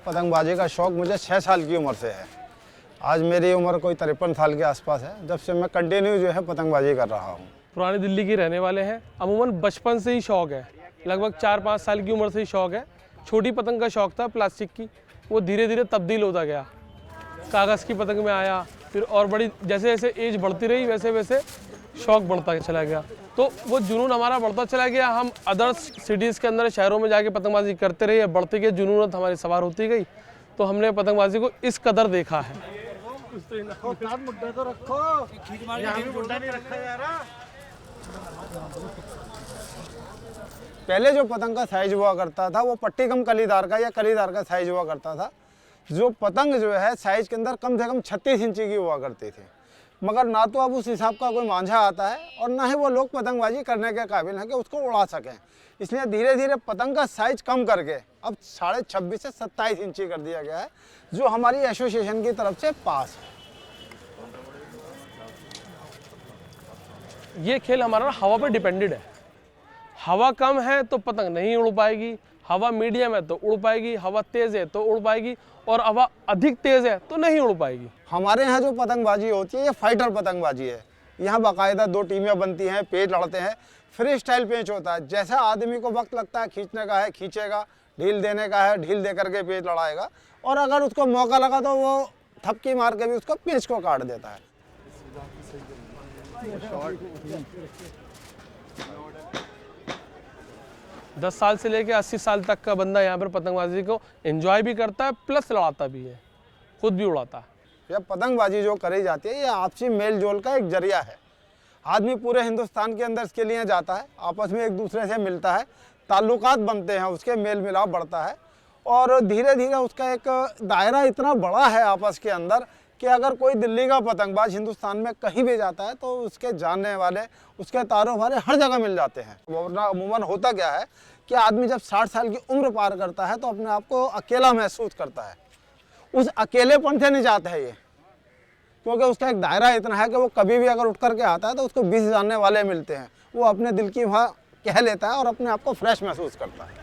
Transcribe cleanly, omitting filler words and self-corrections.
पतंगबाजी का शौक़ मुझे 6 साल की उम्र से है। आज मेरी उम्र कोई 53 साल के आसपास है, जब से मैं कंटिन्यू जो है पतंगबाजी कर रहा हूँ। पुरानी दिल्ली के रहने वाले हैं। अमूमन बचपन से ही शौक़ है, लगभग 4-5 साल की उम्र से ही शौक़ है। छोटी पतंग का शौक़ था प्लास्टिक की, वो धीरे धीरे तब्दील होता गया, कागज़ की पतंग में आया, फिर और बड़ी जैसे जैसे एज बढ़ती रही वैसे वैसे शौक़ बढ़ता चला गया। तो वो जुनून हमारा बढ़ता चला गया। हम अदर सिटीज़ के अंदर शहरों में जाके पतंगबाजी करते रहे, बढ़ती गई जुनून हमारी सवार होती गई, तो हमने पतंगबाजी को इस कदर देखा है। पहले जो पतंग का साइज हुआ करता था वो पट्टी कम कलीदार का या कलीदार का साइज हुआ करता था। जो पतंग जो है साइज के अंदर कम से कम 36 इंची की हुआ करती थी, मगर ना तो अब उस हिसाब का कोई मांझा आता है और ना ही वो लोग पतंगबाजी करने के काबिल हैं कि उसको उड़ा सकें। इसलिए धीरे धीरे पतंग का साइज कम करके अब 26.5 से 27 इंची कर दिया गया है, जो हमारी एसोसिएशन की तरफ से पास है। ये खेल हमारा हवा पे डिपेंडेड है। हवा कम है तो पतंग नहीं उड़ पाएगी, हवा मीडियम है तो उड़ पाएगी, हवा तेज़ है तो उड़ पाएगी, और हवा अधिक तेज़ है तो नहीं उड़ पाएगी। हमारे यहाँ जो पतंगबाजी होती है ये फाइटर पतंगबाजी है। यहाँ बाकायदा 2 टीमें बनती हैं, पेच लड़ते हैं, फ्री स्टाइल पेच होता है। जैसा आदमी को वक्त लगता है खींचने का है खींचेगा, ढील देने का है ढील दे करके पेच लड़ाएगा, और अगर उसको मौका लगा तो वो थपकी मार के भी उसको पेच को काट देता है। दस साल से लेकर 80 साल तक का बंदा यहाँ पर पतंगबाजी को एंजॉय भी करता है, प्लस लड़ाता भी है, खुद भी उड़ाता है। यह पतंगबाजी जो करी जाती है ये आपसी मेल जोल का एक जरिया है। आदमी पूरे हिंदुस्तान के अंदर इसके लिए जाता है, आपस में एक दूसरे से मिलता है, ताल्लुकात बनते हैं, उसके मेल मिलाप बढ़ता है, और धीरे धीरे उसका एक दायरा इतना बड़ा है आपस के अंदर कि अगर कोई दिल्ली का पतंगबाज हिंदुस्तान में कहीं भी जाता है तो उसके जानने वाले, उसके तारों वाले हर जगह मिल जाते हैं। वरना अमूमन होता क्या है कि आदमी जब 60 साल की उम्र पार करता है तो अपने आप को अकेला महसूस करता है। उस अकेलेपन से नहीं जाता है ये, क्योंकि उसका एक दायरा इतना है कि वो कभी भी अगर उठ करके आता है तो उसको 20 जानने वाले मिलते हैं। वो अपने दिल की वहाँ कह लेता है और अपने आप को फ्रेश महसूस करता है।